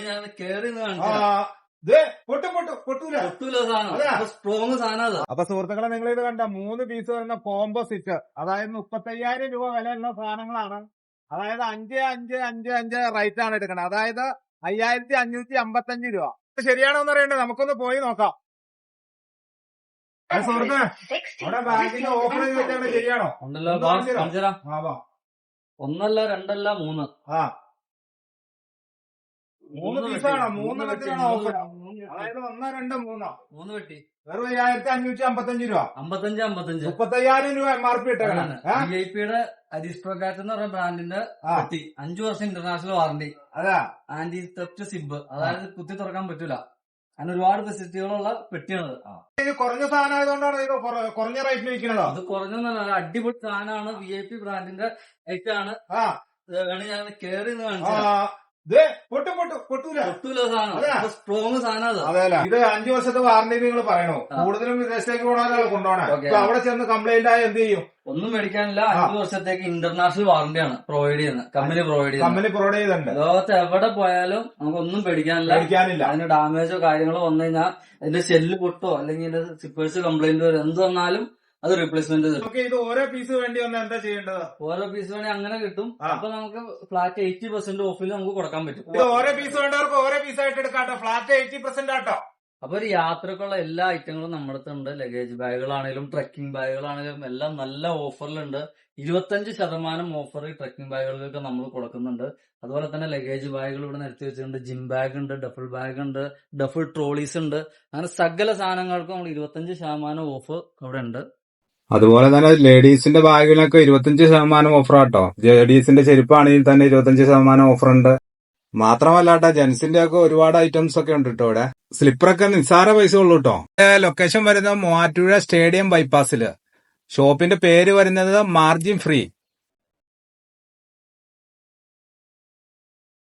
ഞാൻ കേറി സ്ട്രോങ് സാധനം. അപ്പൊ സുഹൃത്തുക്കളെ, നിങ്ങൾ ഇത് കണ്ട 3 പീസ് വരുന്ന കോംബോ സെറ്റ്, അതായത് 35,000 രൂപ വിലയുള്ള സാധനങ്ങളാണ്. അതായത് 5 റേറ്റ് ആണ് എടുക്കുന്നത്. അതായത് 5,555 രൂപ. ശരിയാണോ എന്ന് അറിയണ്ടേ? നമുക്കൊന്ന് പോയി നോക്കാം. സുഹൃത്തെ, അവിടെ ബാങ്കിന്റെ ഓഫർ വെച്ചാണ് ശരിയാണോ? ഉണ്ടല്ലോ, ഒന്നല്ല രണ്ടല്ല 3. 3 പീസാണോ? 3 വെച്ചിട്ടാണ് ഓഫർ. അതായത് 1, 2, 3 3 വെട്ടി വെറും 5,555 രൂപ. 55 35,000 രൂപ MRP ഇട്ടേക്കണം. VIP-യുടെ അരിസ്ട്രോകാറ്റ് എന്ന് പറയുന്ന ബ്രാൻഡിന്റെ പെട്ടി 5 വർഷം ഇന്റർനാഷണൽ വാറണ്ടി. അതാ ആന്റി തെഫ്റ്റ് സിബ്, അതായത് കുത്തി തുറക്കാൻ പറ്റൂല. അങ്ങനെ ഒരുപാട് ഫെസിലിറ്റികളുള്ള പെട്ടിയാണത്. ഇത് കുറഞ്ഞ സാധനം ആയതുകൊണ്ടാണ് ഇത് കുറഞ്ഞ റേറ്റിന് വിൽക്കുന്നത്. അത് കുറഞ്ഞൊന്നല്ല, അടിപൊളി സാധനമാണ്. VIP ബ്രാൻഡിന്റെ ഐറ്റാണ്. വേണമെങ്കിൽ ഞാൻ കേറി സ്ട്രോങ് സാധനം. അതെയല്ല, ഇത് 5 വർഷത്തെ വാറണ്ടി നിങ്ങൾ പറയണോ? കൂടുതലും വിദേശത്തേക്ക് പോകണമല്ലോ കൊണ്ടുപോകണേ. അവിടെ ചെന്ന് കംപ്ലൈന്റ് ആയി എന്ത് ചെയ്യും? ഒന്നും മേടിക്കാനില്ല. 5 വർഷത്തേക്ക് ഇന്റർനാഷണൽ വാറണ്ടിയാണ് പ്രൊവൈഡ് ചെയ്യുന്നത്. കമ്പനി പ്രൊവൈഡ് ചെയ്യുന്നുണ്ട്. ലോകത്ത് എവിടെ പോയാലും നമുക്കൊന്നും പേടിക്കാനില്ല. അതിന് ഡാമേജോ കാര്യങ്ങളോ വന്നു കഴിഞ്ഞാൽ അതിന്റെ ഷെല്ല് പൊട്ടോ അല്ലെങ്കിൽ ഇതിന്റെ സിപ്പേഴ്സ് കംപ്ലൈന്റ് വരും, എന്ത് വന്നാലും അത് റീപ്ലേസ്മെന്റ് തരും. ഇത് ഓരോ പീസ് വേണ്ടി വന്നാൽ എന്താ ചെയ്യേണ്ടത്? ഓരോ പീസ് വേണ്ടി അങ്ങനെ കിട്ടും. അപ്പൊ നമുക്ക് ഫ്ലാറ്റ് 80% ഓഫിൽ നമുക്ക് കൊടുക്കാൻ പറ്റും. ഓരോ പീസ് വേണ്ടവർക്ക് ഓരോ പീസ് ആയിട്ട് എടുക്കാട്ടോ. ഫ്ലാറ്റ് 80% ആട്ടോ. അപ്പൊ ഒരു യാത്രക്കുള്ള എല്ലാ ഐറ്റങ്ങളും നമ്മുടെ അടുത്തുണ്ട്. ലഗേജ് ബാഗുകളാണെങ്കിലും ട്രക്കിംഗ് ബാഗുകളാണെങ്കിലും എല്ലാം നല്ല ഓഫറിലുണ്ട്. 25% ഓഫർ ഈ ട്രക്കിംഗ് ബാഗുകൾക്ക് നമ്മൾ കൊടുക്കുന്നുണ്ട്. അതുപോലെ തന്നെ ലഗേജ് ബാഗുകൾ ഇവിടെ നിരത്തി വെച്ചിട്ടുണ്ട്. ജിം ബാഗ് ഉണ്ട്, ഡഫിൾ ബാഗ് ഉണ്ട്, ഡഫിൾ ട്രോളീസ് ഉണ്ട്. അങ്ങനെ സകല സാധനങ്ങൾക്കും നമ്മൾ 25% ഓഫ് ഇവിടെ ഉണ്ട്. അതുപോലെ തന്നെ ലേഡീസിന്റെ ബാഗിനൊക്കെ 25% ഓഫർ ആട്ടോ. ലേഡീസിന്റെ ചെരുപ്പാണെങ്കിൽ തന്നെ 25% ഓഫർ ഉണ്ട്. മാത്രമല്ല ജെൻസിന്റെ ഒക്കെ ഒരുപാട് ഐറ്റംസ് ഒക്കെ ഉണ്ട് കേട്ടോ. ഇവിടെ സ്ലിപ്പറൊക്കെ നിസ്സാര പൈസ ഉള്ളൂ കേട്ടോ. ലൊക്കേഷൻ വരുന്നത് മൂവാറ്റുപുഴ സ്റ്റേഡിയം ബൈപ്പാസില്. ഷോപ്പിന്റെ പേര് വരുന്നത് മാർജിൻ ഫ്രീ.